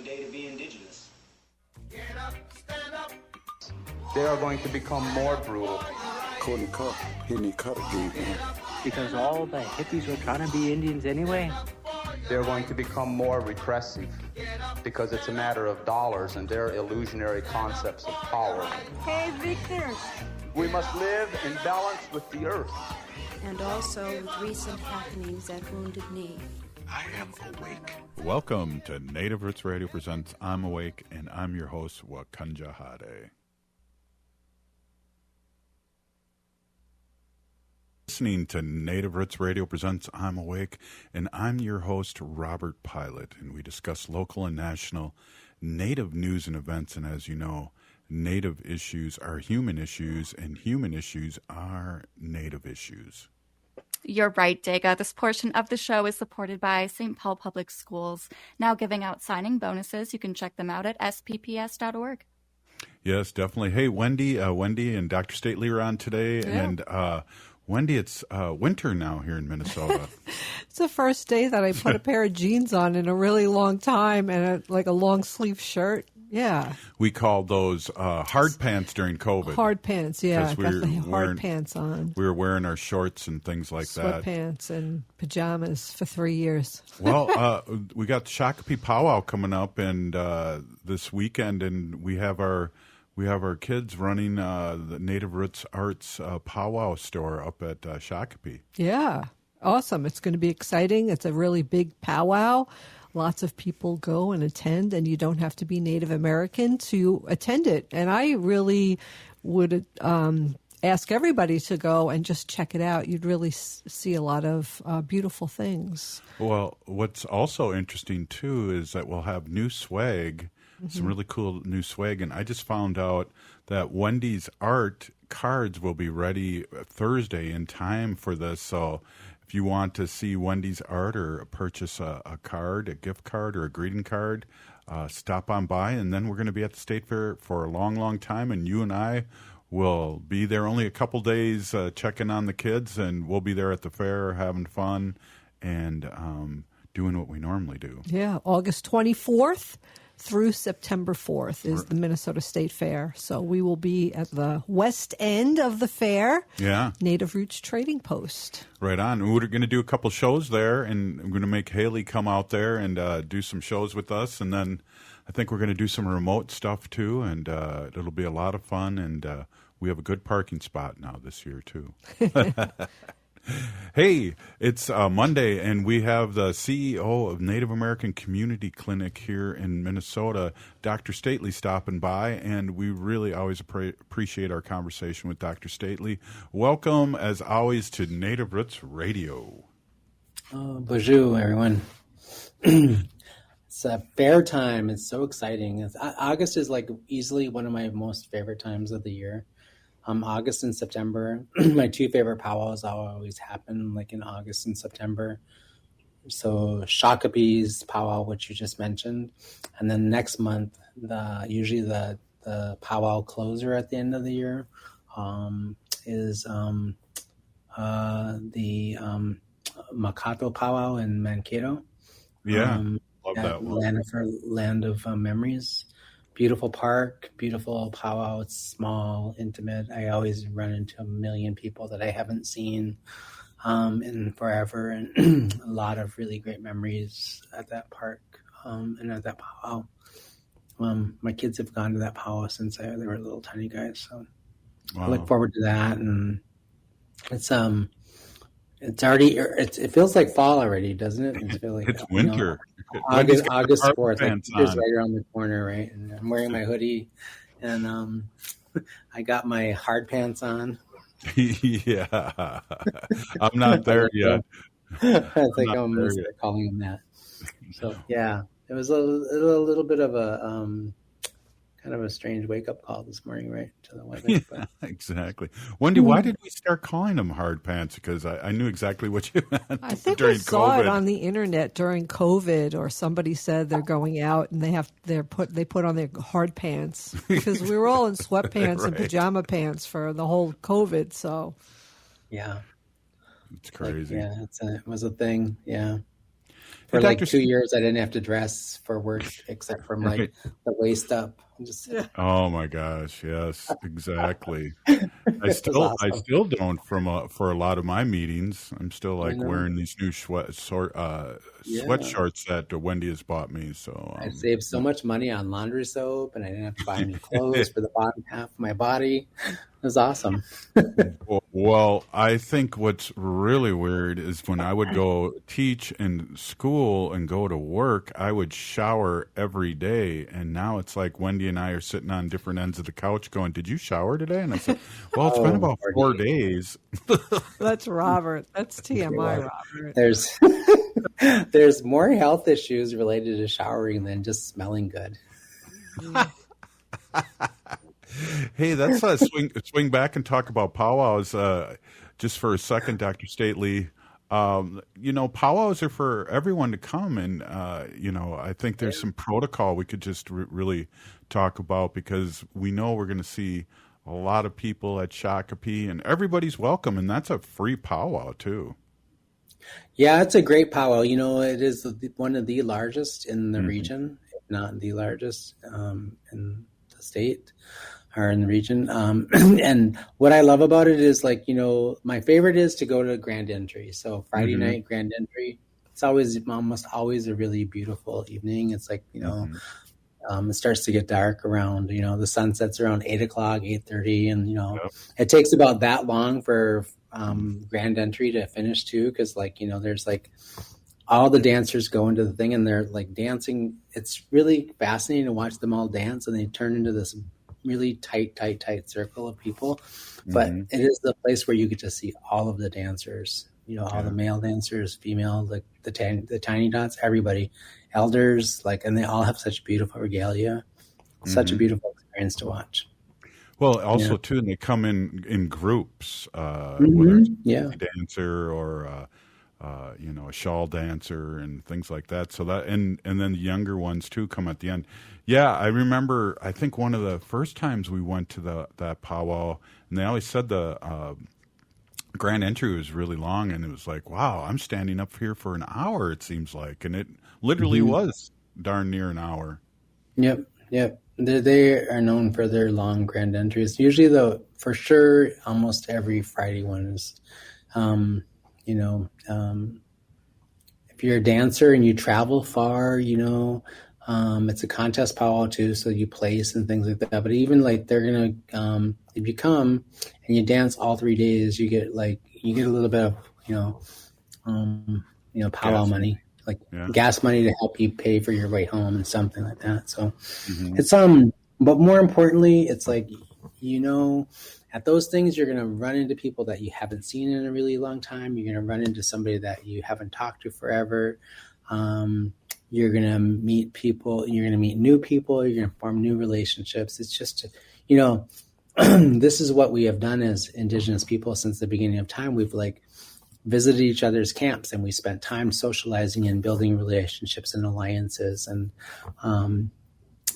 day to be indigenous. Get up, stand up. They are going to become more brutal. Couldn't cut, hitting cut again. Because all the hippies were trying to be Indians anyway. They're going to become more repressive because it's a matter of dollars and their illusionary concepts of power. Hey, Victor. We must live in balance with the earth. And also with recent happenings at Wounded Knee. I am awake. Welcome to Native Roots Radio presents I'm Awake, and I'm your host, Wakanja Hade. Listening to Native Roots Radio presents I'm Awake, and I'm your host, Robert Pilot, and we discuss local and national Native news and events, and as you know, Native issues are human issues, and human issues are Native issues. You're right, Dega. This portion of the show is supported by St. Paul Public Schools, now giving out signing bonuses. You can check them out at spps.org. Yes, definitely. Hey, Wendy and Dr. Stately are on today, and Wendy, it's winter now here in Minnesota. It's the first day that I put a pair of jeans on in a really long time and a long sleeve shirt. Yeah. We called those hard pants during COVID. Hard pants, yeah. We got the hard pants on. We were wearing our shorts and things like that. Sweatpants and pajamas for 3 years. Well, we got the Shakopee Powwow coming up and this weekend, and we have our kids running the Native Roots Arts Powwow store up at Shakopee. Yeah. Awesome. It's going to be exciting. It's a really big powwow. Lots of people go and attend, and you don't have to be Native American to attend it. And I really would ask everybody to go and just check it out. You'd really see a lot of beautiful things. Well, what's also interesting, too, is that we'll have new swag, some really cool new swag. And I just found out that Wendy's art cards will be ready Thursday in time for this. So if you want to see Wendy's art or purchase a card, a gift card or a greeting card, stop on by. And then we're going to be at the State Fair for a long, long time. And you and I will be there only a couple days checking on the kids. And we'll be there at the fair having fun and doing what we normally do. Yeah, August 24th. Through September 4th is the Minnesota State Fair. So we will be at the west end of the fair. Yeah. Native Roots Trading Post. Right on. We're going to do a couple shows there, and I'm going to make Haley come out there and do some shows with us. And then I think we're going to do some remote stuff, too, and it'll be a lot of fun. And we have a good parking spot now this year, too. Hey, it's Monday, and we have the CEO of Native American Community Clinic here in Minnesota, Dr. Stately, stopping by, and we really always appreciate our conversation with Dr. Stately. Welcome, as always, to Native Roots Radio. Bonjour, everyone. It's a fair time. It's so exciting. August is like easily one of my most favorite times of the year. August and September, my two favorite powwows always happen like in August and September. So Shakopee's powwow, which you just mentioned, and then next month, usually the powwow closer at the end of the year is the Makato powwow in Mankato. Yeah, love that one. Land of memories. Beautiful park, beautiful powwow. It's small, intimate. I always run into a million people that I haven't seen in forever, and a lot of really great memories at that park and at that powwow. My kids have gone to that powwow since they were little tiny guys, so wow. I look forward to that. And it's already. It feels like fall already, doesn't it? It feels like it's winter. August 4th, like just right around the corner, right? And I'm wearing my hoodie, and I got my hard pants on. Yeah, I'm not there yet. I think I'm going to start calling them that. So yeah, it was a little bit of a kind of a strange wake-up call this morning, right, to the weather. Yeah, exactly. Wendy, why did we start calling them hard pants? Because I knew exactly what you meant. I think during we saw COVID. It on the internet during COVID, or somebody said they're going out and they put on their hard pants because we were all in sweatpants and pajama pants for the whole COVID. So yeah, it's crazy. It was a thing. Yeah. For like 2 years, I didn't have to dress for work except from like the waist up. Oh my gosh, yes, exactly. Awesome. I still don't for a lot of my meetings. I'm still like wearing these new sweat shorts that Wendy has bought me. So I saved so much money on laundry soap, and I didn't have to buy new clothes for the bottom half of my body. It was awesome. Well, I think what's really weird is when I would go teach in school and go to work, I would shower every day. And now it's like Wendy and I are sitting on different ends of the couch going, "Did you shower today?" And I said, "Well, it's been about 4 days." That's Robert. That's TMI, Robert. There's more health issues related to showering than just smelling good. Hey, that's swing back and talk about powwows just for a second, Dr. Stately. Powwows are for everyone to come, and I think there's some protocol we could just really talk about, because we know we're going to see a lot of people at Shakopee, and everybody's welcome, and that's a free powwow too. Yeah, it's a great powwow. It is one of the largest in the region, if not the largest in the state or in the region. And what I love about it is my favorite is to go to Grand Entry. So Friday night, Grand Entry, it's almost always a really beautiful evening. It's like, it starts to get dark around, the sun sets around 8:00, 8:30. And, it takes about that long for Grand Entry to finish too. Cause there's all the dancers go into the thing and they're dancing. It's really fascinating to watch them all dance, and they turn into this really tight circle of people. But it is the place where you get to see all of the dancers, all the male dancers, female, the tiny dots, everybody, elders, and they all have such beautiful regalia. Such a beautiful experience to watch. Well, also too, and they come in groups, whether it's a dancer or a shawl dancer and things like that. So that and then the younger ones too come at the end. Yeah, I remember. I think one of the first times we went to that powwow, and they always said the Grand Entry was really long, and it was like, wow, I'm standing up here for an hour. It seems like, and it literally was darn near an hour. Yep. They are known for their long Grand Entries. Usually, though, for sure, almost every Friday one is, if you're a dancer and you travel far, it's a contest powwow too, so you place and things like that. But even they're gonna, if you come and you dance all 3 days, you get a little bit of, powwow money. Gas money to help you pay for your way home and something like that. So it's but more importantly, it's at those things you're going to run into people that you haven't seen in a really long time. You're going to run into somebody that you haven't talked to forever. You're going to meet people. You're going to meet new people. You're going to form new relationships. It's just this is what we have done as Indigenous people since the beginning of time. We've visited each other's camps, and we spent time socializing and building relationships and alliances, and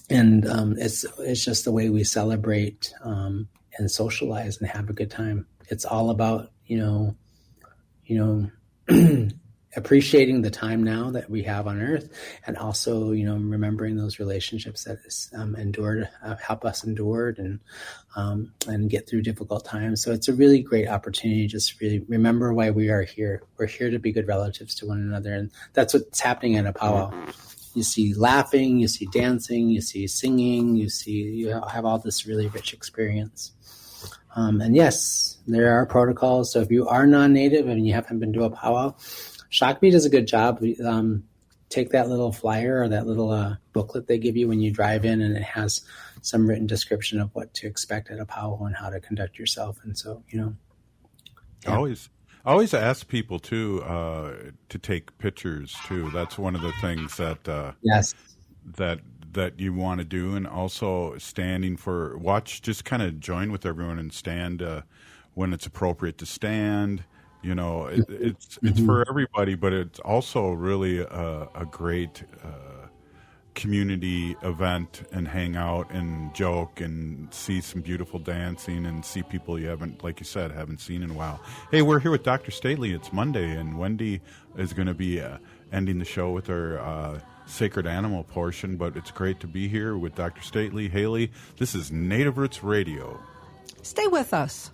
it's just the way we celebrate and socialize and have a good time. It's all about appreciating the time now that we have on Earth, and also remembering those relationships that help us endure and get through difficult times. So it's a really great opportunity to just really remember why we are here. We're here to be good relatives to one another, and that's what's happening at a powwow. You see laughing, you see dancing, you see singing, you have all this really rich experience. And yes, there are protocols. So if you are non-native and you haven't been to a powwow, Shakopee does a good job. Take that little flyer or that little booklet they give you when you drive in, and it has some written description of what to expect at a powwow and how to conduct yourself. And so, I always ask people too to take pictures too. That's one of the things that that you want to do, and also just kind of join with everyone and stand when it's appropriate to stand. It's for everybody, but it's also really a great community event, and hang out and joke and see some beautiful dancing and see people you haven't, like you said, haven't seen in a while. Hey, we're here with Dr. Stately. It's Monday, and Wendy is going to be ending the show with our sacred animal portion, but it's great to be here with Dr. Stately. Haley, this is Native Roots Radio. Stay with us.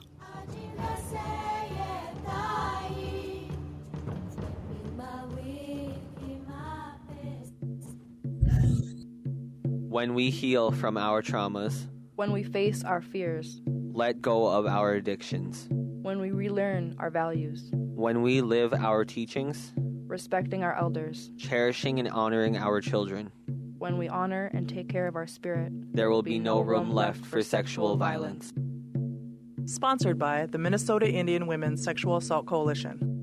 When we heal from our traumas, when we face our fears, let go of our addictions, when we relearn our values, when we live our teachings, respecting our elders, cherishing and honoring our children, when we honor and take care of our spirit, there will be no room left for sexual violence. Sponsored by the Minnesota Indian Women's Sexual Assault Coalition.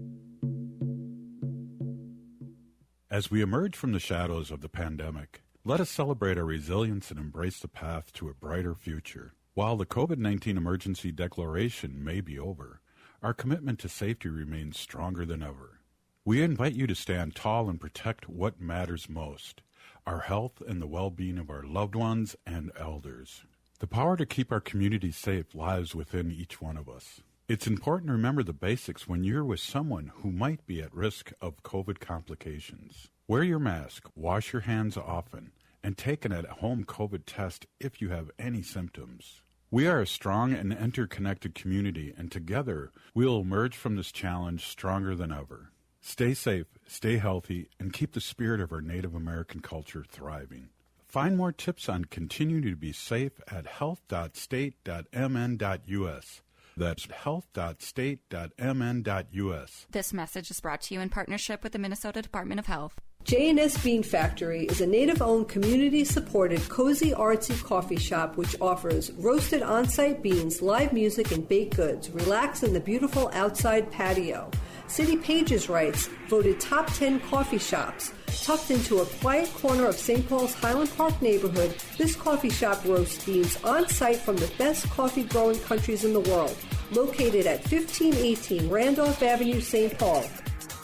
As we emerge from the shadows of the pandemic, let us celebrate our resilience and embrace the path to a brighter future. While the COVID-19 emergency declaration may be over, our commitment to safety remains stronger than ever. We invite you to stand tall and protect what matters most, our health and the well-being of our loved ones and elders. The power to keep our community safe lies within each one of us. It's important to remember the basics when you're with someone who might be at risk of COVID complications. Wear your mask, wash your hands often, and take an at-home COVID test if you have any symptoms. We are a strong and interconnected community, and together we'll emerge from this challenge stronger than ever. Stay safe, stay healthy, and keep the spirit of our Native American culture thriving. Find more tips on continuing to be safe at health.state.mn.us. That's health.state.mn.us. This message is brought to you in partnership with the Minnesota Department of Health. J&S Bean Factory is a Native-owned, community-supported, cozy, artsy coffee shop which offers roasted on-site beans, live music, and baked goods. Relax in the beautiful outside patio. City Pages writes, voted top 10 coffee shops. Tucked into a quiet corner of St. Paul's Highland Park neighborhood, this coffee shop roasts beans on-site from the best coffee-growing countries in the world. Located at 1518 Randolph Avenue, St. Paul.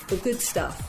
The good stuff.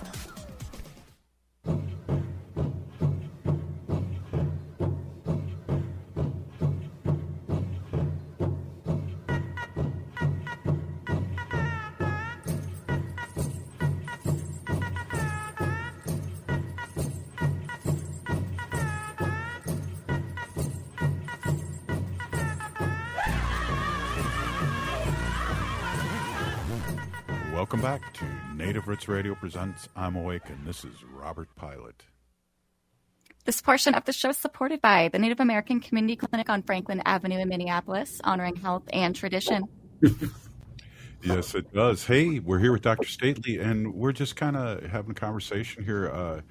Welcome back to Native Roots Radio presents I'm Awake, and this is Robert Pilot. This portion of the show is supported by the Native American Community Clinic on Franklin Avenue in Minneapolis, honoring health and tradition. Yes, it does. Hey, we're here with Dr. Stately, and we're just kind of having a conversation here.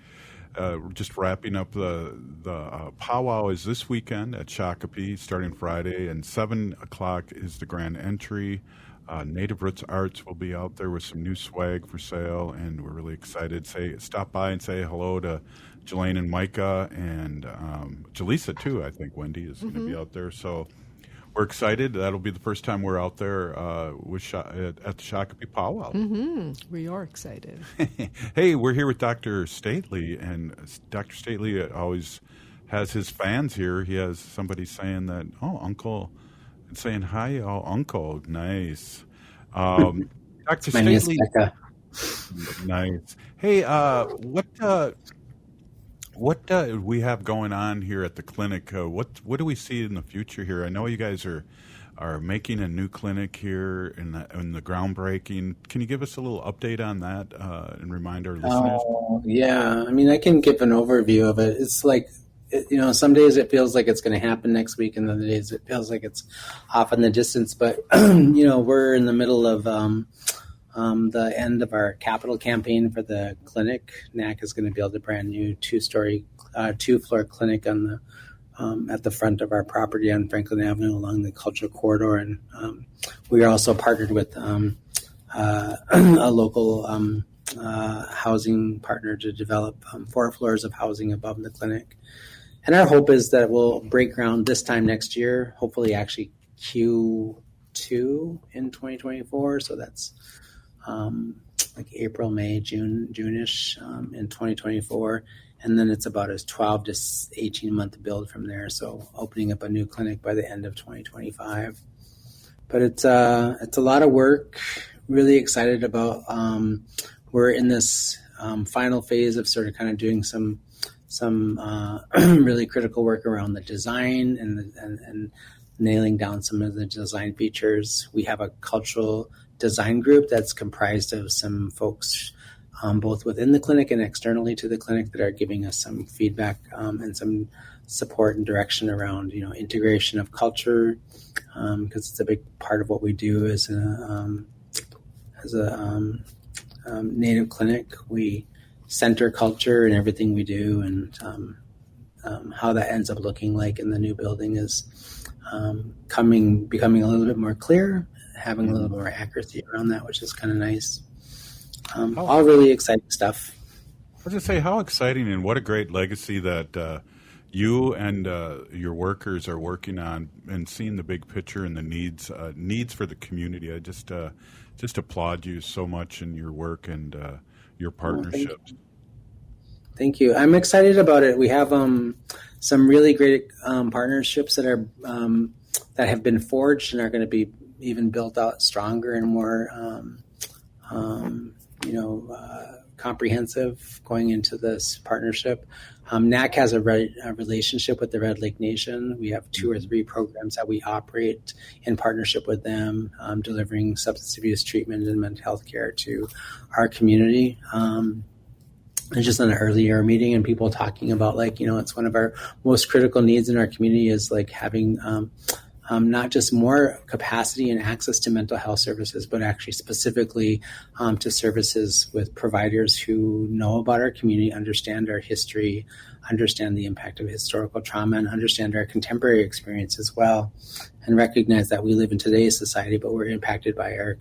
We're just wrapping up the powwow is this weekend at Shakopee, starting Friday, and 7 o'clock is the grand entry. Native Roots Arts will be out there with some new swag for sale, and we're really excited. Stop by and say hello to Jelaine and Micah, and Jaleesa too. I think Wendy is going to be out there, so we're excited. That'll be the first time we're out there at the Shakopee powwow. We are excited. Hey, we're here with Dr. Stately, and Dr. Stately always has his fans here. He has somebody saying that, oh, Uncle. Saying hi, oh, Uncle, nice. Dr. Stately, nice. Hey, what do we have going on here at the clinic? What do we see in the future here? I know you guys are making a new clinic here in the groundbreaking. Can you give us a little update on that and remind our listeners? Yeah, I mean, I can give an overview of it. It's like, some days it feels like it's going to happen next week, and other days it feels like it's off in the distance. But, we're in the middle of the end of our capital campaign for the clinic. NAC is going to build a brand new two-floor clinic on the at the front of our property on Franklin Avenue along the Cultural Corridor. And we are also partnered with a local housing partner to develop 4 floors of housing above the clinic. And our hope is that we'll break ground this time next year, hopefully actually Q2 in 2024. So that's like April, May, June-ish in 2024. And then it's about a 12 to 18-month build from there. So opening up a new clinic by the end of 2025. But it's a lot of work. Really excited about we're in this final phase of sort of kind of doing some really critical work around the design and nailing down some of the design features. We have a cultural design group that's comprised of some folks both within the clinic and externally to the clinic that are giving us some feedback and some support and direction around, integration of culture, because it's a big part of what we do as a Native clinic. We center culture in everything we do, and how that ends up looking like in the new building is becoming a little bit more clear, having a little more accuracy around that, which is kind of nice. All really exciting stuff. I was going to say, how exciting and what a great legacy that you and your workers are working on, and seeing the big picture and the needs for the community. I just applaud you so much in your work and your partnerships. Thank you. I'm excited about it. We have some really great partnerships that are that have been forged and are going to be even built out stronger and more comprehensive going into this partnership. NAC has a relationship with the Red Lake Nation. We have 2 or 3 programs that we operate in partnership with them, delivering substance abuse treatment and mental health care to our community. And just in an earlier meeting, and people talking about it's one of our most critical needs in our community is having not just more capacity and access to mental health services, but actually specifically to services with providers who know about our community, understand our history, understand the impact of historical trauma, and understand our contemporary experience as well, and recognize that we live in today's society, but we're impacted by our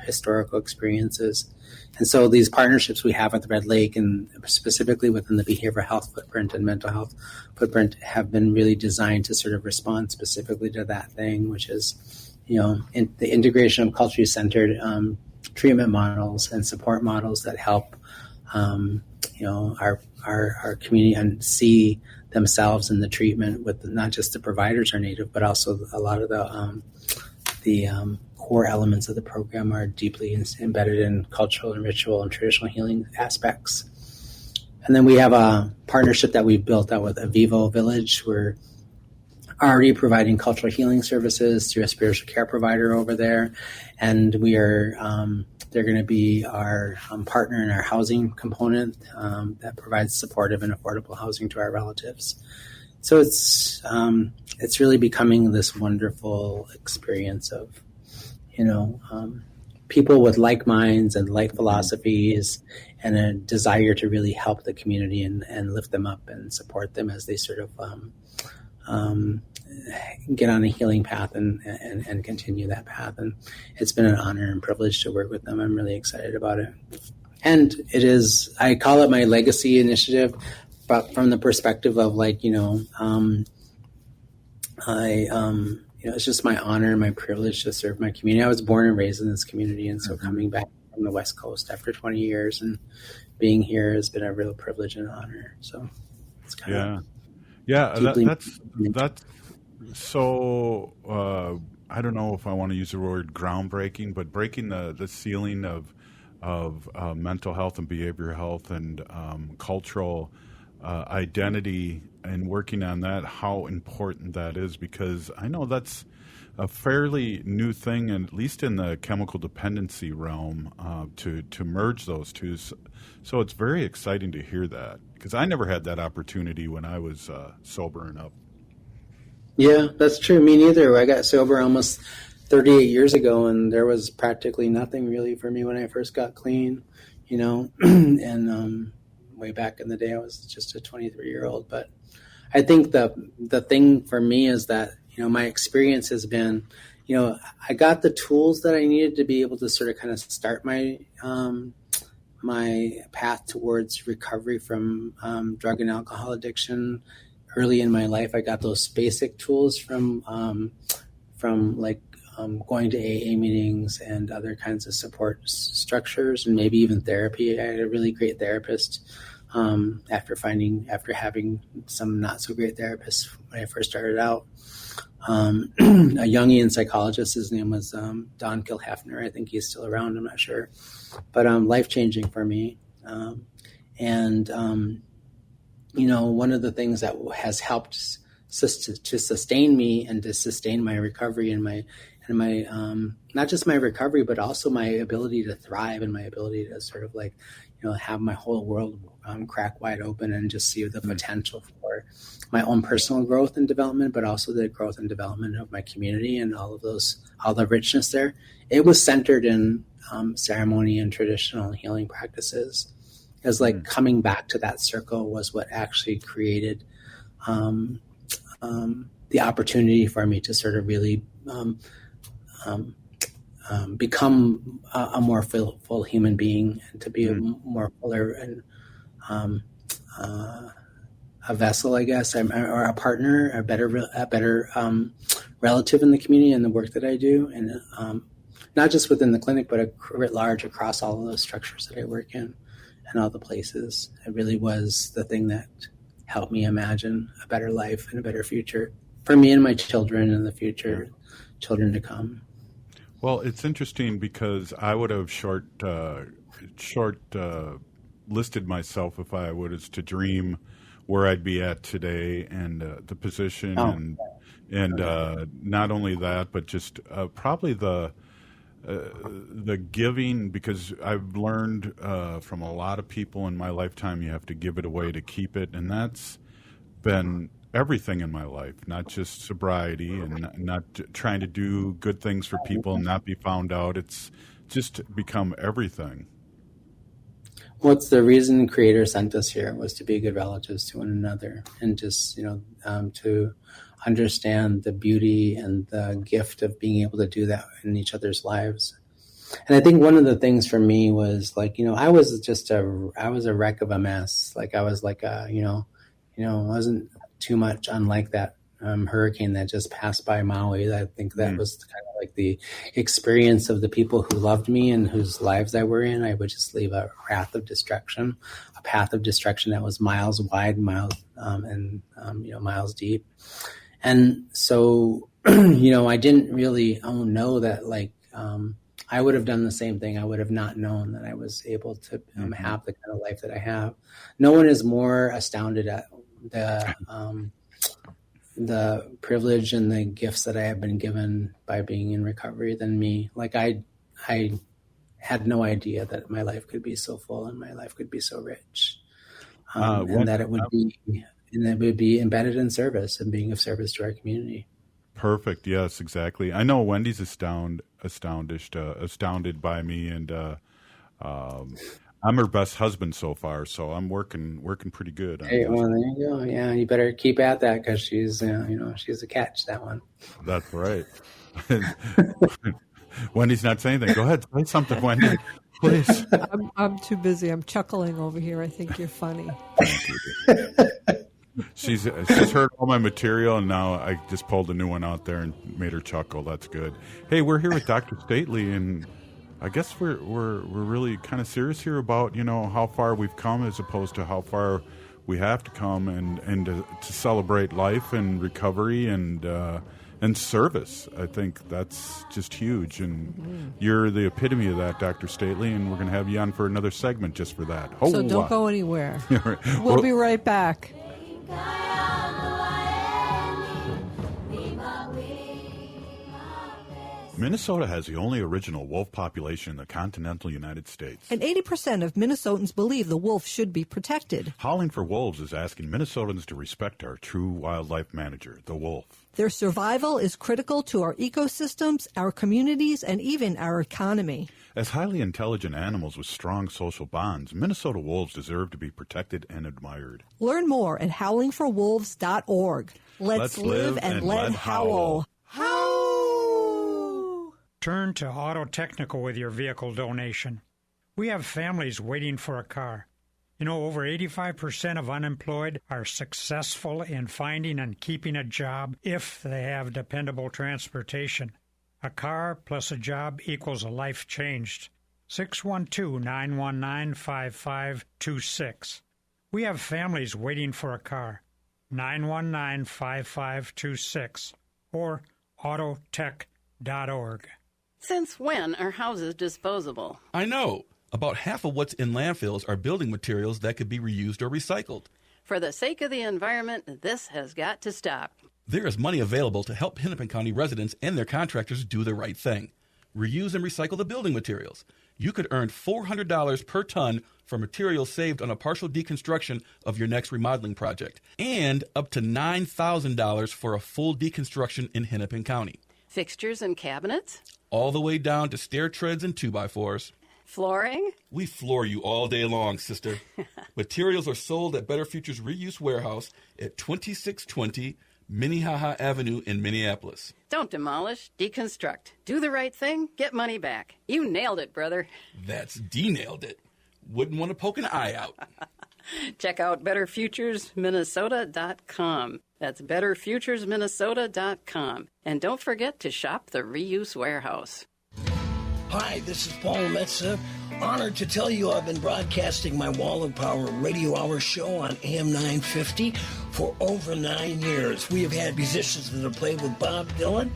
historical experiences. And so these partnerships we have with Red Lake, and specifically within the behavioral health footprint and mental health footprint, have been really designed to sort of respond specifically to that thing, which is, the integration of culturally centered treatment models and support models that help, our community and see themselves in the treatment with not just the providers are Native, but also a lot of the core elements of the program are deeply embedded in cultural and ritual and traditional healing aspects. And then we have a partnership that we've built out with Avivo Village. We're already providing cultural healing services through a spiritual care provider over there. And we are, they're going to be our partner in our housing component that provides supportive and affordable housing to our relatives. So it's really becoming this wonderful experience of, people with like minds and like philosophies and a desire to really help the community and lift them up and support them as they sort of get on a healing path and continue that path. And it's been an honor and privilege to work with them. I'm really excited about it. And it is, I call it my legacy initiative, but from the perspective of it's just my honor and my privilege to serve my community. I was born and raised in this community, and so coming back from the West Coast after 20 years and being here has been a real privilege and honor. So it's kind of that's so. I don't know if I want to use the word groundbreaking, but breaking the ceiling of mental health and behavioral health and cultural identity, and working on that, how important that is, because I know that's a fairly new thing, and at least in the chemical dependency realm, to merge those two. So it's very exciting to hear that, because I never had that opportunity when I was sobering up. Yeah, that's true. Me neither. I got sober almost 38 years ago, and there was practically nothing really for me when I first got clean, and way back in the day, I was just a 23-year-old. But I think the thing for me is that, my experience has been, I got the tools that I needed to be able to sort of kind of start my my path towards recovery from drug and alcohol addiction early in my life. I got those basic tools from going to AA meetings and other kinds of support structures, and maybe even therapy. I had a really great therapist after having some not so great therapists when I first started out. A Jungian psychologist, his name was Don Kilhefner. I think he's still around, I'm not sure. But life-changing for me. And, one of the things that has helped to sustain me and to sustain my recovery and my not just my recovery, but also my ability to thrive and my ability to sort of have my whole world crack wide open and just see the potential for my own personal growth and development, but also the growth and development of my community and all the richness there. It was centered in ceremony and traditional healing practices. It was like coming back to that circle was what actually created the opportunity for me to sort of really become a more full human being and to be a more fuller and a vessel, I guess, or a partner, a better relative in the community and the work that I do, and not just within the clinic, but writ large across all of those structures that I work in and all the places. It really was the thing that helped me imagine a better life and a better future for me and my children and the future children to come. Well, it's interesting because I would have short listed myself if I was to dream where I'd be at today and the position and not only that, but just probably the giving, because I've learned from a lot of people in my lifetime you have to give it away to keep it, and that's been everything in my life, not just sobriety and not trying to do good things for people and not be found out. It's just become everything. What's the reason Creator sent us here was to be good relatives to one another and just, to understand the beauty and the gift of being able to do that in each other's lives. And I think one of the things for me was I was a wreck of a mess. I was wasn't too much unlike that hurricane that just passed by Maui. I think that was kind of like the experience of the people who loved me and whose lives I were in. I would just leave a path of destruction that was miles wide, miles deep. And so, I didn't really know that I would have done the same thing. I would have not known that I was able to have the kind of life that I have. No one is more astounded at the privilege and the gifts that I have been given by being in recovery than me. I had no idea that my life could be so full and my life could be so rich, and that it would be embedded in service and being of service to our community. Perfect. Yes, exactly. I know Wendy's astounded by me, and I'm her best husband so far, so I'm working pretty good. Hey, well, there you go. Yeah, you better keep at that because she's a catch, that one. That's right. Wendy's not saying anything. Go ahead, say something, Wendy, please. I'm too busy. I'm chuckling over here. I think you're funny. She's heard all my material, and now I just pulled a new one out there and made her chuckle. That's good. Hey, we're here with Dr. Stately, and I guess we're really kind of serious here about how far we've come as opposed to how far we have to come, and to celebrate life and recovery and service. I think that's just huge, and you're the epitome of that, Dr. Stately, and we're going to have you on for another segment just for that. So don't go anywhere. We'll be right back. Minnesota has the only original wolf population in the continental United States. And 80% of Minnesotans believe the wolf should be protected. Howling for Wolves is asking Minnesotans to respect our true wildlife manager, the wolf. Their survival is critical to our ecosystems, our communities, and even our economy. As highly intelligent animals with strong social bonds, Minnesota wolves deserve to be protected and admired. Learn more at howlingforwolves.org. Let's live and let howl. Turn to Auto Technical with your vehicle donation. We have families waiting for a car. Over 85% of unemployed are successful in finding and keeping a job if they have dependable transportation. A car plus a job equals a life changed. 612-919-5526. We have families waiting for a car. 919-5526 or autotech.org. Since when are houses disposable? I know. About half of what's in landfills are building materials that could be reused or recycled. For the sake of the environment, this has got to stop. There is money available to help Hennepin County residents and their contractors do the right thing. Reuse and recycle the building materials. You could earn $400 per ton for materials saved on a partial deconstruction of your next remodeling project, and up to $9,000 for a full deconstruction in Hennepin County. Fixtures and cabinets? All the way down to stair treads and 2x4s. Flooring? We floor you all day long, sister. Materials are sold at Better Futures Reuse Warehouse at 2620 Minnehaha Avenue in Minneapolis. Don't demolish, deconstruct. Do the right thing, get money back. You nailed it, brother. That's D-nailed it. Wouldn't want to poke an eye out. Check out betterfuturesminnesota.com. That's betterfuturesminnesota.com. And don't forget to shop the Reuse Warehouse. Hi, this is Paul Metza. Honored to tell you I've been broadcasting my Wall of Power radio hour show on AM 950 for over 9 years. We have had musicians that have played with Bob Dylan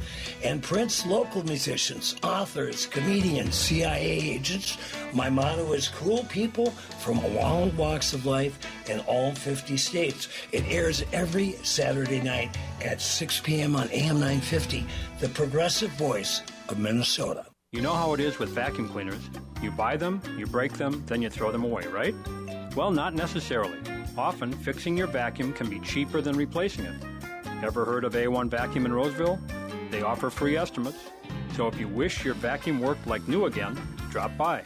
and Prince, local musicians, authors, comedians, CIA agents. My motto is cool people from all walks of life in all 50 states. It airs every Saturday night at 6 p.m. on AM 950, the progressive voice of Minnesota. You know how it is with vacuum cleaners. You buy them, you break them, then you throw them away, right? Well, not necessarily. Often, fixing your vacuum can be cheaper than replacing it. Ever heard of A1 Vacuum in Roseville? They offer free estimates. So if you wish your vacuum worked like new again, drop by.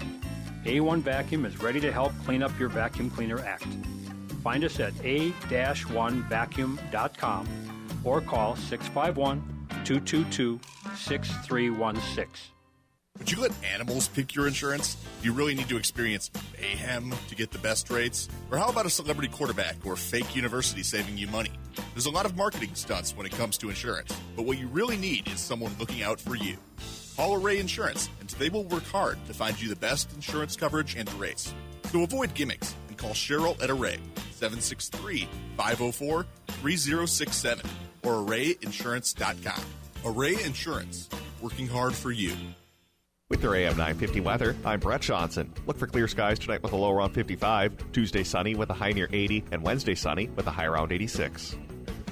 A1 Vacuum is ready to help clean up your vacuum cleaner act. Find us at a-1vacuum.com or call 651-222-6316. Would you let animals pick your insurance? Do you really need to experience mayhem to get the best rates? Or how about a celebrity quarterback or fake university saving you money? There's a lot of marketing stunts when it comes to insurance, but what you really need is someone looking out for you. Call Array Insurance, and they will work hard to find you the best insurance coverage and rates. So avoid gimmicks and call Cheryl at Array, 763-504-3067, or arrayinsurance.com. Array Insurance, working hard for you. With your AM 950 weather, I'm Brett Johnson. Look for clear skies tonight with a low around 55, Tuesday sunny with a high near 80, and Wednesday sunny with a high around 86.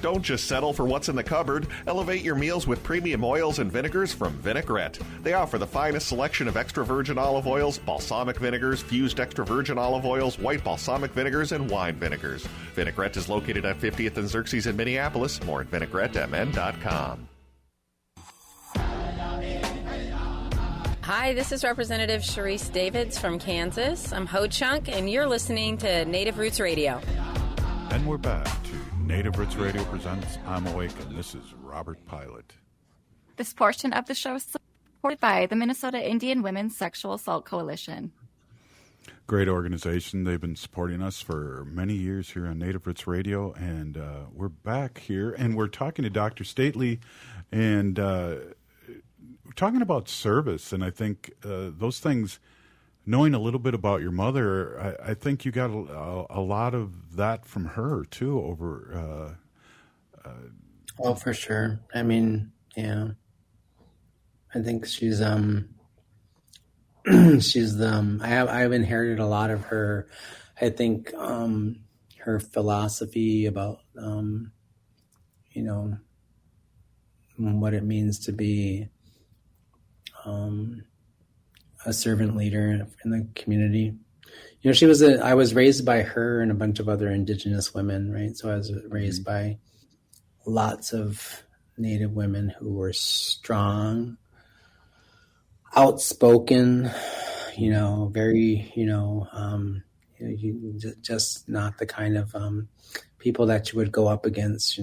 Don't just settle for what's in the cupboard. Elevate your meals with premium oils and vinegars from Vinaigrette. They offer the finest selection of extra virgin olive oils, balsamic vinegars, fused extra virgin olive oils, white balsamic vinegars, and wine vinegars. Vinaigrette is located at 50th and Xerxes in Minneapolis. More at vinaigrettemn.com. Hi, this is Representative Sharice Davids from Kansas. I'm Ho Chunk, and you're listening to Native Roots Radio. And we're back to Native Roots Radio presents I'm Awake, and this is Robert Pilot. This portion of the show is supported by the Minnesota Indian Women's Sexual Assault Coalition. Great organization. They've been supporting us for many years here on Native Roots Radio, and we're back here, and we're talking to Dr. Stately, and we're talking about service, and I think those things, knowing a little bit about your mother, I think you got a lot of that from her, too, over... Oh, for sure. I mean, yeah. I think she's I've inherited a lot of her, I think, her philosophy about, what it means to be a servant leader in the community. I was raised by her and a bunch of other Indigenous women, right? So I was raised by lots of Native women who were strong, outspoken, very, just not the kind of people that you would go up against,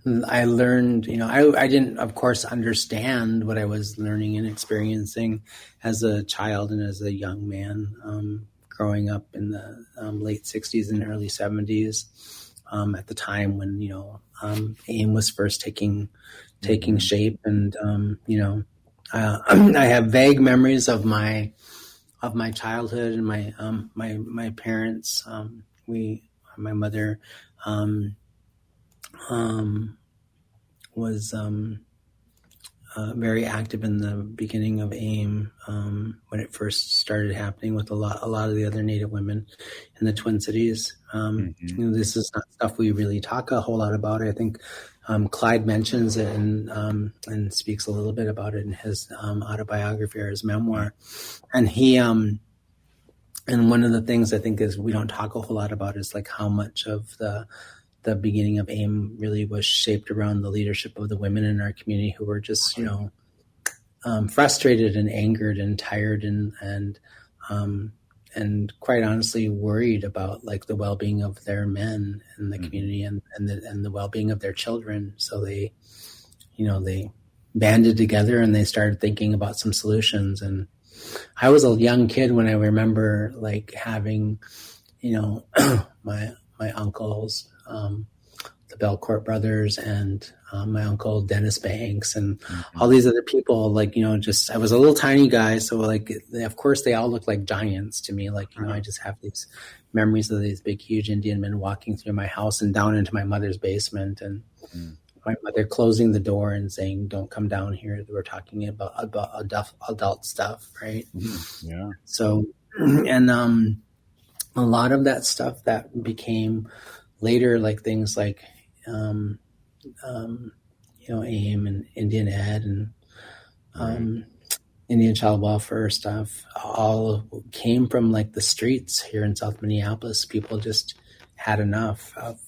and I learned, I didn't, of course, understand what I was learning and experiencing as a child and as a young man, growing up in the late 60s and early 70s, at the time when, AIM was first taking shape. And, I have vague memories of my childhood and my parents. My mother, was very active in the beginning of AIM when it first started happening with a lot of the other Native women in the Twin Cities. This is not stuff we really talk a whole lot about. I think Clyde mentions it and speaks a little bit about it in his autobiography or his memoir. And he and one of the things I think is we don't talk a whole lot about is like how much of the beginning of AIM really was shaped around the leadership of the women in our community who were just, frustrated and angered and tired and quite honestly worried about like the well-being of their men in the community and the well-being of their children. So they banded together and they started thinking about some solutions. And I was a young kid when I remember like having, my uncles, the Belcourt brothers and my uncle Dennis Banks and all these other people, like, I was a little tiny guy. So like, of course they all look like giants to me. Like, I just have these memories of these big, huge Indian men walking through my house and down into my mother's basement and my mother closing the door and saying, "Don't come down here. We're talking about adult stuff." Right. Yeah. So, and, a lot of that stuff that became later, like things like, AIM and Indian Ed and Indian child welfare stuff all came from like the streets here in South Minneapolis. People just had enough of,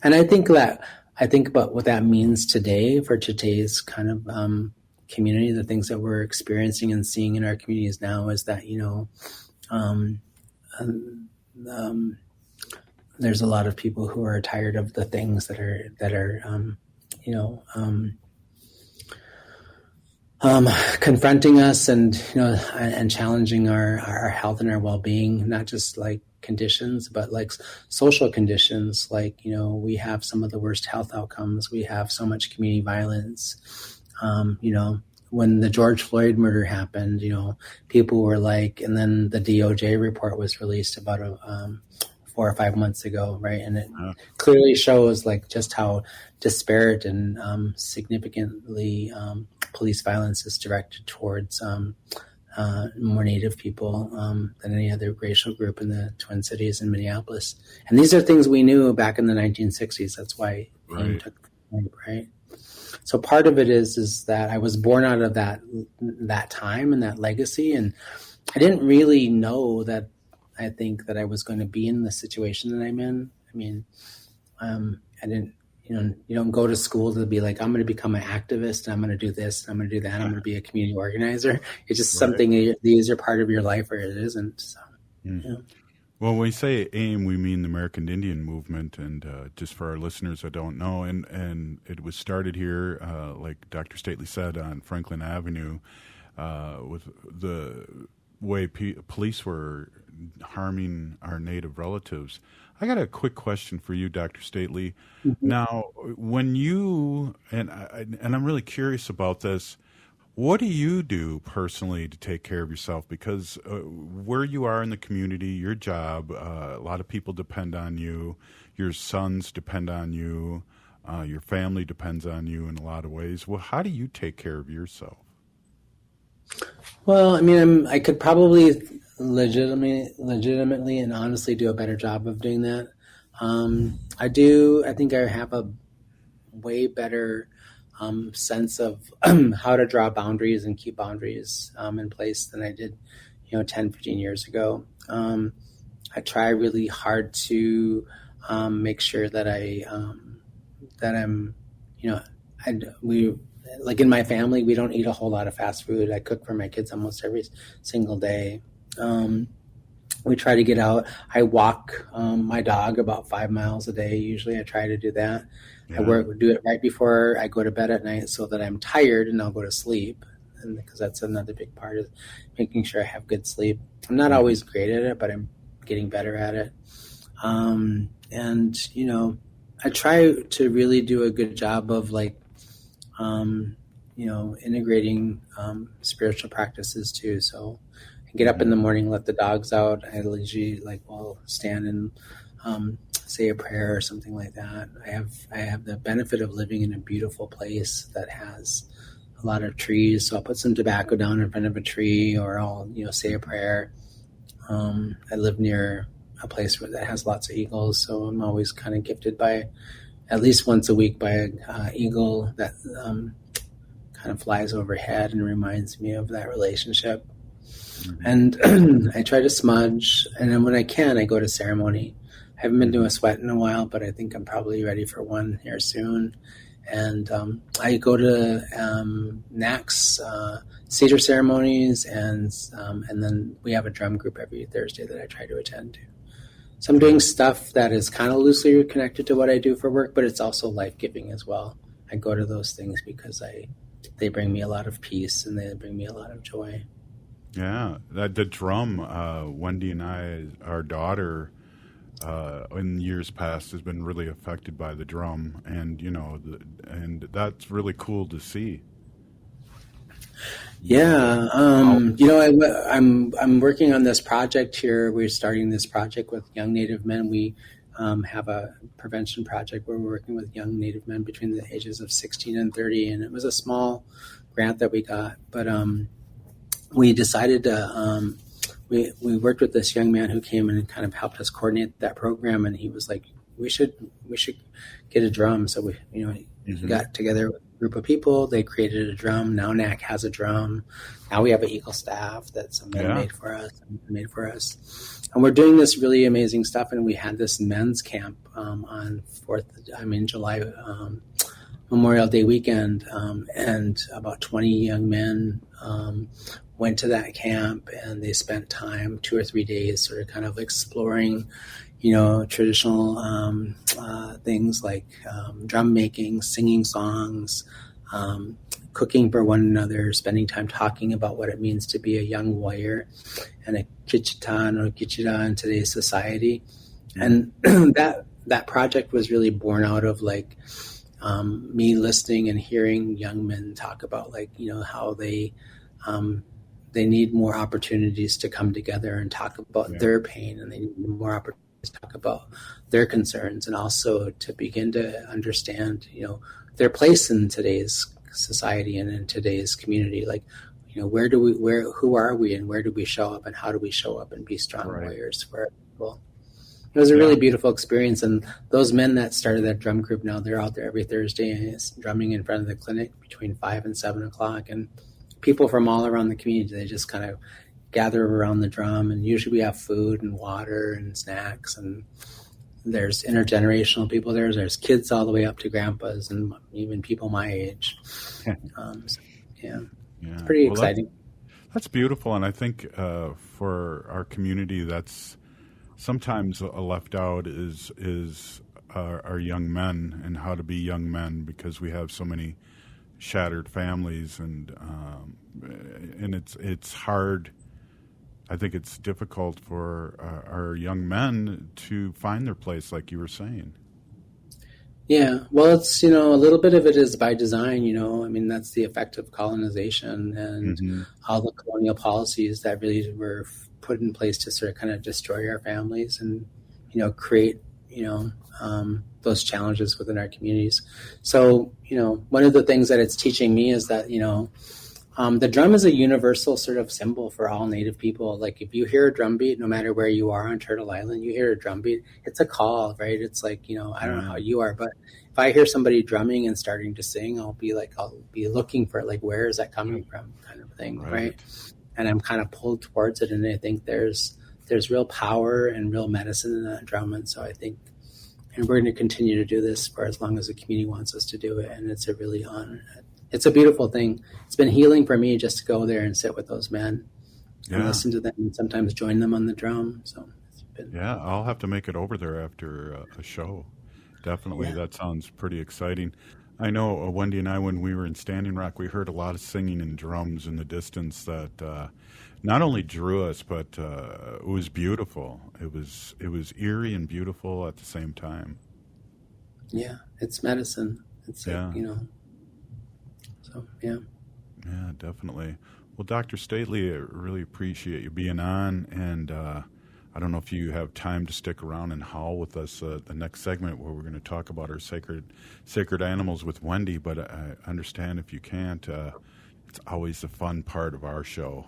and I think about what that means today for today's kind of community. The things that we're experiencing and seeing in our communities now is that there's a lot of people who are tired of the things that are confronting us and challenging our health and our well-being, not just like conditions, but like social conditions. Like, we have some of the worst health outcomes. We have so much community violence. When the George Floyd murder happened, people were like, and then the DOJ report was released about 4 or 5 months ago, right? And it clearly shows like just how disparate and significantly police violence is directed towards more Native people than any other racial group in the Twin Cities and Minneapolis. And these are things we knew back in the 1960s. That's why AIM took the point, right? So part of it is that I was born out of that time and that legacy, and I didn't really know that. I think that I was going to be in the situation that I'm in. I mean, I didn't. You don't go to school to be like, I'm going to become an activist. And I'm going to do this. I'm going to do that. I'm going to be a community organizer. It's just something. These are part of your life, or it isn't. So, Well, when we say AIM, we mean the American Indian Movement, and just for our listeners that don't know, and it was started here, like Dr. Stately said, on Franklin Avenue, with the way police were harming our Native relatives. I got a quick question for you, Dr. Stately. Now, when you and I'm really curious about this. What do you do personally to take care of yourself? Because where you are in the community, your job, a lot of people depend on you. Your sons depend on you. Your family depends on you in a lot of ways. Well, how do you take care of yourself? Well, I mean, I could probably legitimately and honestly do a better job of doing that. I think I have a way better sense of how to draw boundaries and keep boundaries in place than I did, 10, 15 years ago. I try really hard to make sure that we like in my family, we don't eat a whole lot of fast food. I cook for my kids almost every single day. We try to get out. I walk my dog about 5 miles a day. Usually I try to do that. Yeah. I do it right before I go to bed at night so that I'm tired and I'll go to sleep. And because that's another big part of making sure I have good sleep. I'm not always great at it, but I'm getting better at it. I try to really do a good job of integrating spiritual practices too. So I get up in the morning, let the dogs out. I usually stand and say a prayer or something like that. I have the benefit of living in a beautiful place that has a lot of trees. So I'll put some tobacco down in front of a tree, or I'll, say a prayer. I live near a place that has lots of eagles, so I'm always kind of gifted by, at least once a week, by an eagle that kind of flies overhead and reminds me of that relationship. Mm-hmm. And I try to smudge, and then when I can, I go to ceremony. I haven't been to a sweat in a while, but I think I'm probably ready for one here soon. And I go to NAC's Cedar ceremonies, and then we have a drum group every Thursday that I try to attend to. So I'm doing stuff that is kind of loosely connected to what I do for work, but it's also life-giving as well. I go to those things because they bring me a lot of peace, and they bring me a lot of joy. Yeah, the drum, Wendy and I, our daughter, in years past has been really affected by the drum, and and that's really cool to see. Yeah, I'm working on this project here. We're starting this project with young Native men. We have a prevention project where we're working with young Native men between the ages of 16 and 30, and it was a small grant that we got, but we decided to. We worked with this young man who came in and kind of helped us coordinate that program, and he was like, "We should get a drum." So we got together with a group of people. They created a drum. Now NAC has a drum. Now we have an eagle staff that somebody made for us, and we're doing this really amazing stuff. And we had this men's camp on July Memorial Day weekend, and about 20 young men went to that camp, and they spent time, 2 or 3 days, sort of kind of exploring, traditional things like drum making, singing songs, cooking for one another, spending time talking about what it means to be a young warrior and a kichitan or kichira in today's society. And that project was really born out of me listening and hearing young men talk about how they need more opportunities to come together and talk about their pain, and they need more opportunities to talk about their concerns, and also to begin to understand, their place in today's society and in today's community. Who are we, and where do we show up, and how do we show up and be strong warriors for people? It was a really beautiful experience, and those men that started that drum group, now they're out there every Thursday drumming in front of the clinic between 5 and 7 o'clock, and people from all around the community, they just kind of gather around the drum, and usually we have food and water and snacks, and there's intergenerational people there. There's kids all the way up to grandpas and even people my age. Pretty exciting. That's beautiful, and I think for our community, that's sometimes left out is our young men and how to be young men, because we have so many shattered families, and it's hard. I think it's difficult for our young men to find their place, like you were saying. Yeah, well, it's, a little bit of it is by design, that's the effect of colonization and all the colonial policies that really were put in place to sort of kind of destroy our families and, create, those challenges within our communities. So, one of the things that it's teaching me is that, the drum is a universal sort of symbol for all Native people. Like if you hear a drum beat, no matter where you are on Turtle Island, you hear a drum beat, it's a call, right? It's like, I don't know how you are, but if I hear somebody drumming and starting to sing, I'll be looking for where is that coming from, kind of thing, right? And I'm kind of pulled towards it, and I think there's real power and real medicine in that drum, and so I think, and we're going to continue to do this for as long as the community wants us to do it, and it's a really honor. It's a beautiful thing. It's been healing for me just to go there and sit with those men and listen to them, and sometimes join them on the drum. So it's been I'll have to make it over there after a show. Definitely, that sounds pretty exciting. I know Wendy and I, when we were in Standing Rock, we heard a lot of singing and drums in the distance that not only drew us, but it was beautiful. It was eerie and beautiful at the same time. Yeah, it's medicine. It's So, yeah. Yeah, definitely. Well, Dr. Stately, I really appreciate you being on, and I don't know if you have time to stick around and howl with us the next segment where we're going to talk about our sacred animals with Wendy, but I understand if you can't. It's always the fun part of our show.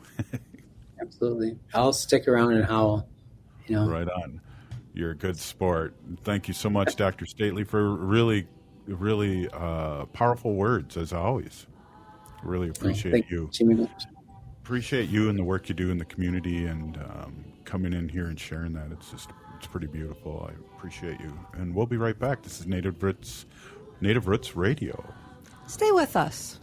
Absolutely. I'll stick around and howl. Right on. You're a good sport. Thank you so much, Dr. Stately, for really, really powerful words, as always. Really appreciate you. Appreciate you and the work you do in the community and coming in here and sharing that. It's pretty beautiful. I appreciate you. And we'll be right back. This is Native Roots Radio. Stay with us.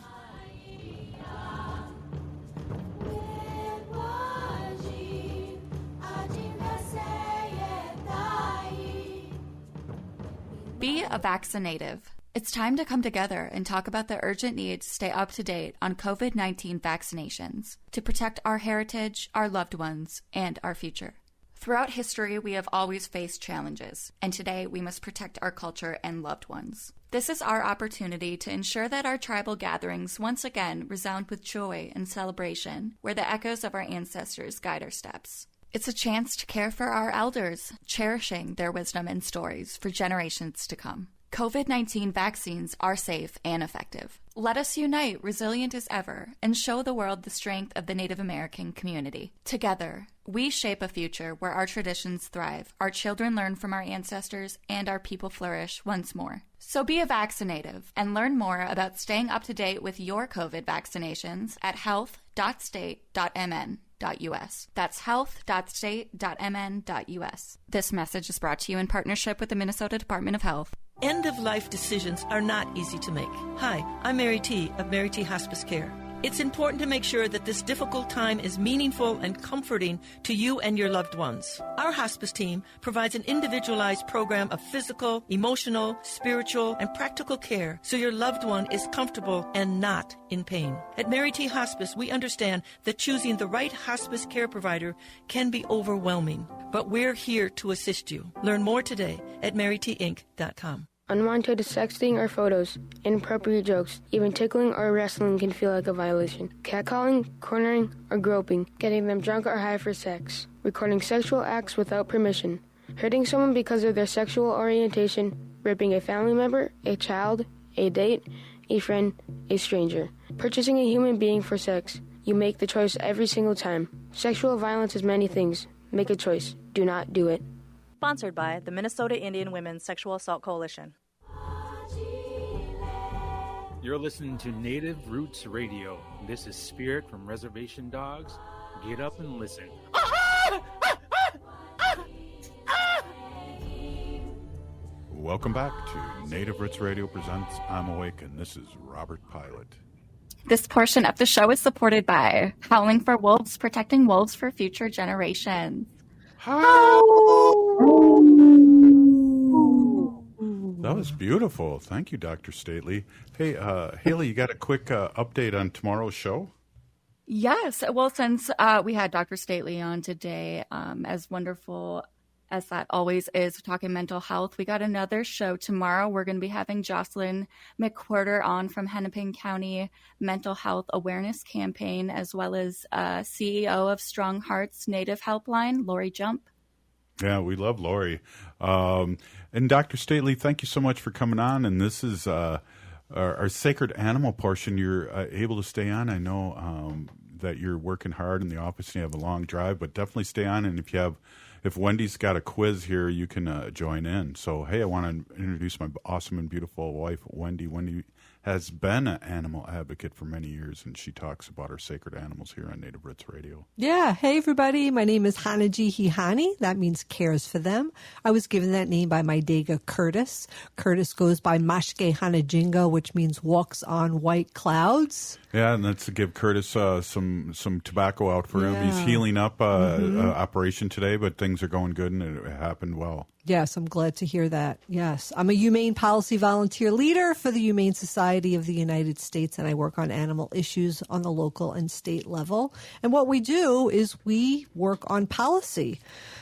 Be a vaccinative. It's time to come together and talk about the urgent need to stay up to date on COVID-19 vaccinations to protect our heritage, our loved ones, and our future. Throughout history, we have always faced challenges, and today we must protect our culture and loved ones. This is our opportunity to ensure that our tribal gatherings once again resound with joy and celebration, where the echoes of our ancestors guide our steps. It's a chance to care for our elders, cherishing their wisdom and stories for generations to come. COVID-19 vaccines are safe and effective. Let us unite, resilient as ever, and show the world the strength of the Native American community. Together, we shape a future where our traditions thrive, our children learn from our ancestors, and our people flourish once more. So be a vaccinative and learn more about staying up to date with your COVID vaccinations at health.state.mn.us. That's health.state.mn.us. This message is brought to you in partnership with the Minnesota Department of Health. End-of-life decisions are not easy to make. Hi, I'm Mary T. of Mary T. Hospice Care. It's important to make sure that this difficult time is meaningful and comforting to you and your loved ones. Our hospice team provides an individualized program of physical, emotional, spiritual, and practical care so your loved one is comfortable and not in pain. At Mary T. Hospice, we understand that choosing the right hospice care provider can be overwhelming, but we're here to assist you. Learn more today at marytinc.com. Unwanted sexting or photos, inappropriate jokes, even tickling or wrestling can feel like a violation. Catcalling, cornering, or groping, getting them drunk or high for sex, recording sexual acts without permission, hurting someone because of their sexual orientation, raping a family member, a child, a date, a friend, a stranger, purchasing a human being for sex. You make the choice every single time. Sexual violence is many things. Make a choice. Do not do it. Sponsored by the Minnesota Indian Women's Sexual Assault Coalition. You're listening to Native Roots Radio. This is Spirit from Reservation Dogs. Get up and listen. Welcome back to Native Roots Radio presents I'm Awake, and this is Robert Pilot. This portion of the show is supported by Howling for Wolves, protecting wolves for future generations. That was beautiful. Thank you, Dr. Stately. Hey, Haley, you got a quick update on tomorrow's show? Yes. Well, since we had Dr. Stately on today, as wonderful as that always is, talking mental health, we got another show tomorrow. We're going to be having Jocelyn McWhorter on from Hennepin County Mental Health Awareness Campaign, as well as CEO of Strong Hearts Native Helpline, Lori Jump. Yeah, we love Lori. And Dr. Stately, thank you so much for coming on. And this is our sacred animal portion. You're able to stay on. I know that you're working hard in the office and you have a long drive, but definitely stay on. And if Wendy's got a quiz here, you can join in. So, hey, I want to introduce my awesome and beautiful wife, Wendy. Wendy has been an animal advocate for many years, and she talks about our sacred animals here on Native Roots Radio. Yeah. Hey, everybody. My name is Hanaji Hihani. That means cares for them. I was given that name by my Dega Curtis. Curtis goes by Mashke Hanajinga, which means walks on white clouds. Yeah, and that's to give Curtis some tobacco out for him. He's healing up operation today, but things are going good, and it happened well. Yes, I'm glad to hear that. Yes, I'm a Humane Policy Volunteer Leader for the Humane Society of the United States, and I work on animal issues on the local and state level. And what we do is we work on policy.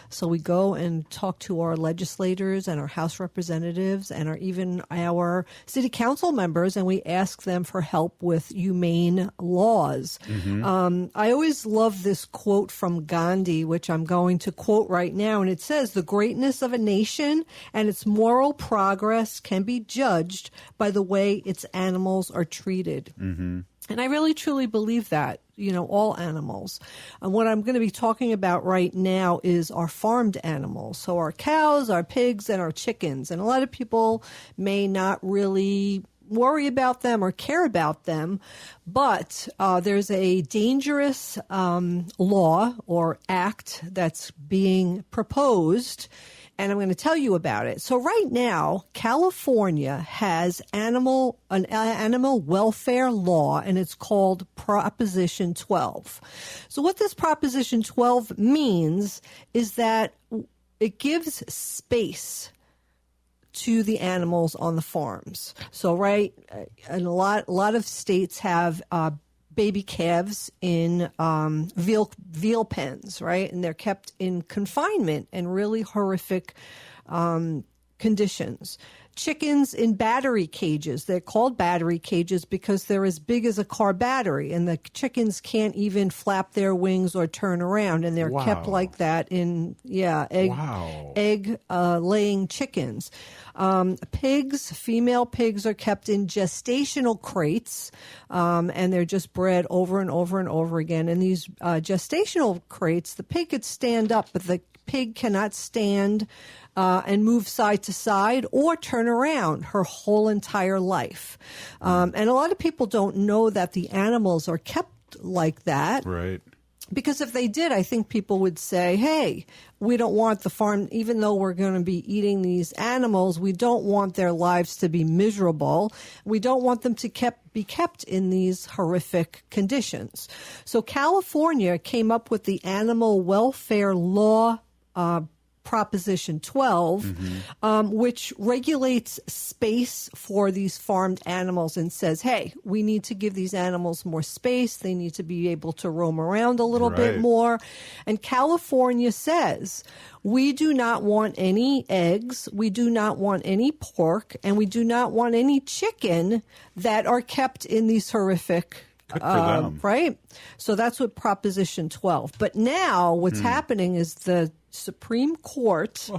So we go and talk to our legislators and our House representatives and even our city council members, and we ask them for help with humane laws. I always love this quote from Gandhi, which I'm going to quote right now, and it says, "The greatness of a nation and its moral progress can be judged by the way its animals are treated." And I really truly believe that, all animals. And what I'm going to be talking about right now is our farmed animals. So our cows, our pigs, and our chickens. And a lot of people may not really worry about them or care about them, but there's a dangerous law or act that's being proposed, and I'm going to tell you about it. So right now, California has an animal welfare law, and it's called Proposition 12. So what this Proposition 12 means is that it gives space to the animals on the farms. So and a lot of states have baby calves in veal pens, right? And they're kept in confinement and really horrific conditions. Chickens in battery cages. They're called battery cages because they're as big as a car battery, and the chickens can't even flap their wings or turn around, and they're kept like that in egg laying chickens. Pigs, female pigs, are kept in gestational crates, and they're just bred over and over and over again. In these gestational crates, the pig could stand up, but the pig cannot stand and move side to side or turn around her whole entire life. And a lot of people don't know that the animals are kept like that. Right. Because if they did, I think people would say, hey, we don't want the farm, even though we're going to be eating these animals, we don't want their lives to be miserable. We don't want them to be kept in these horrific conditions. So California came up with the Animal Welfare Law Proposition 12, which regulates space for these farmed animals and says, hey, we need to give these animals more space. They need to be able to roam around a little bit more. And California says, we do not want any eggs, we do not want any pork, and we do not want any chicken that are kept in these horrific Good for them. Right? So that's what Proposition 12. But now what's happening is the Supreme Court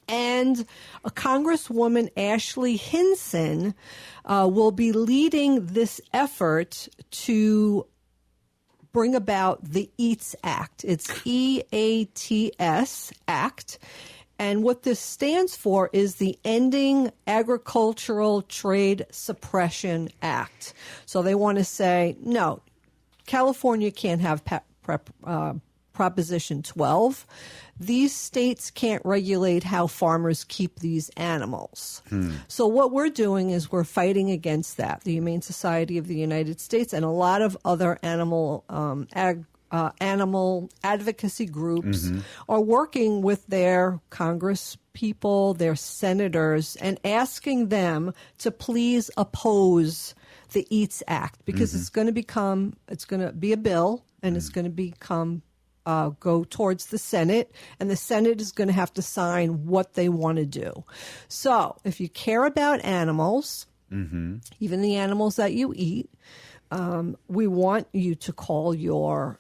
and a Congresswoman, Ashley Hinson, will be leading this effort to bring about the EATS Act. It's EATS Act. And what this stands for is the Ending Agricultural Trade Suppression Act. So they want to say, no, California can't have Proposition 12. These states can't regulate how farmers keep these animals. So what we're doing is we're fighting against that. The Humane Society of the United States and a lot of other animal advocacy groups are working with their Congress people, their senators, and asking them to please oppose the EATS Act because it's going to be a bill, and it's going to go towards the Senate, and the Senate is going to have to sign what they want to do. So if you care about animals, even the animals that you eat, we want you to call your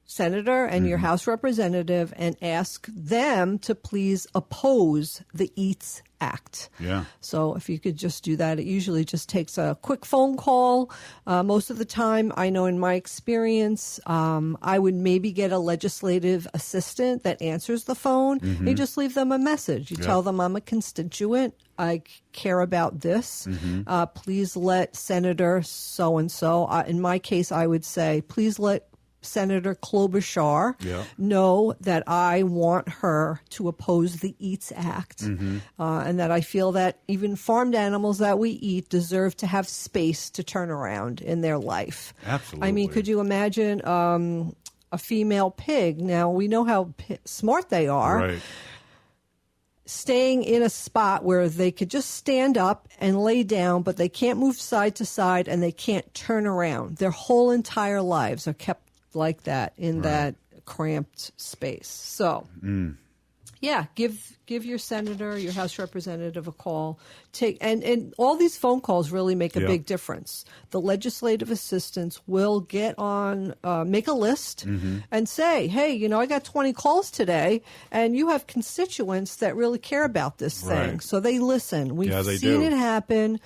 senator and your House representative and ask them to please oppose the EATS Act. Yeah. So if you could just do that, it usually just takes a quick phone call. Most of the time, I know in my experience, I would maybe get a legislative assistant that answers the phone. You just leave them a message. You tell them, I'm a constituent. I care about this. Please let Senator so-and-so, in my case, I would say, please let Senator Klobuchar know that I want her to oppose the EATS Act, and that I feel that even farmed animals that we eat deserve to have space to turn around in their life. Absolutely. I mean, could you imagine a female pig? Now, we know how smart they are. Right. Staying in a spot where they could just stand up and lay down, but they can't move side to side and they can't turn around. Their whole entire lives are kept like that in that cramped space. So, yeah, give your senator, your House representative a call. And all these phone calls really make a big difference. The legislative assistants will get on, make a list and say, hey, I got 20 calls today, and you have constituents that really care about this thing. Right. So they listen. We've seen it happen.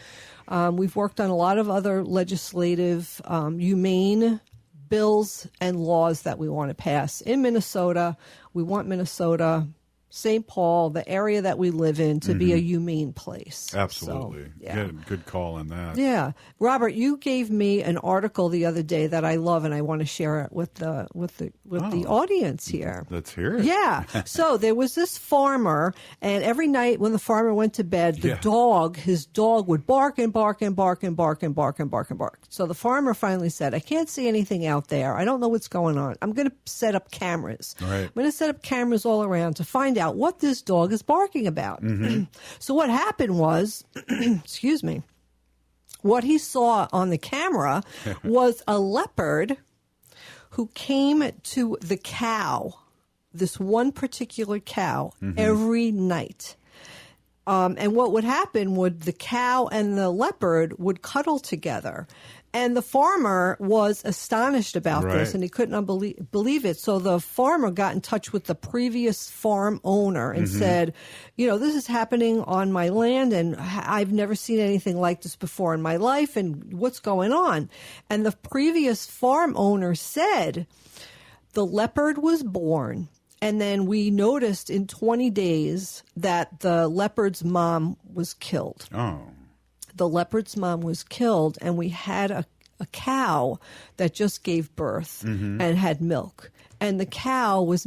We've worked on a lot of other legislative, humane bills and laws that we want to pass in Minnesota. We want Minnesota, St. Paul, the area that we live in, to be a humane place. Absolutely. So, yeah. Good call on that. Yeah. Robert, you gave me an article the other day that I love, and I want to share it with the audience here. Let's hear it. Yeah. So there was this farmer, and every night when the farmer went to bed, his dog would bark and bark and bark and bark and bark and bark and bark. So the farmer finally said, I can't see anything out there. I don't know what's going on. I'm going to set up cameras. Right. I'm going to set up cameras all around to find out what this dog is barking about. So what happened was, excuse me, what he saw on the camera was a leopard who came to the cow, this one particular cow, every night. And what would happen would the cow and the leopard would cuddle together. And the farmer was astonished about this, and he couldn't believe it. So the farmer got in touch with the previous farm owner and said, this is happening on my land, and I've never seen anything like this before in my life, and what's going on? And the previous farm owner said, the leopard was born, and then we noticed in 20 days that the leopard's mom was killed. Oh. The leopard's mom was killed, and we had a cow that just gave birth and had milk. And the cow was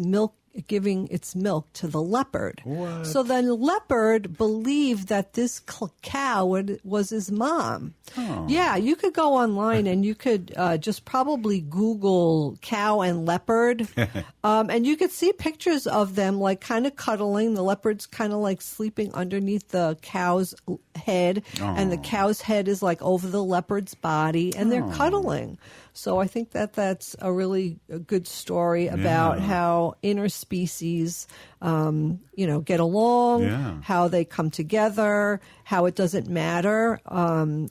giving its milk to the leopard. What? So then the leopard believed that this cow was his mom. Oh. Yeah, you could go online and you could just probably Google cow and leopard. And you could see pictures of them like kind of cuddling. The leopard's kind of like sleeping underneath the cow's head. And the cow's head is like over the leopard's body. And they're cuddling. So I think that's a really good story about how interspecies, get along, how they come together, how it doesn't matter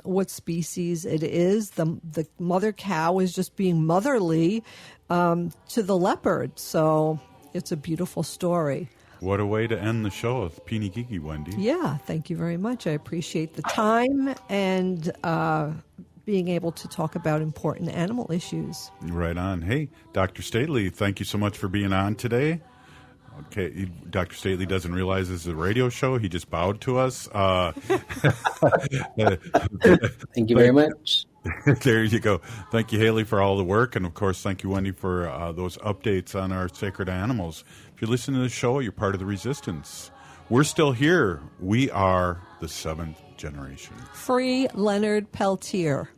what species it is. The mother cow is just being motherly to the leopard. So it's a beautiful story. What a way to end the show with Peeny Geeky, Wendy. Yeah, thank you very much. I appreciate the time and being able to talk about important animal issues. Right on. Hey, Dr. Stately, thank you so much for being on today. Okay, Dr. Stately doesn't realize this is a radio show. He just bowed to us. Thank you very much. There you go. Thank you, Haley, for all the work. And, of course, thank you, Wendy, for those updates on our sacred animals. If you listen to the show, you're part of the resistance. We're still here. We are the seventh generation. Free Leonard Peltier.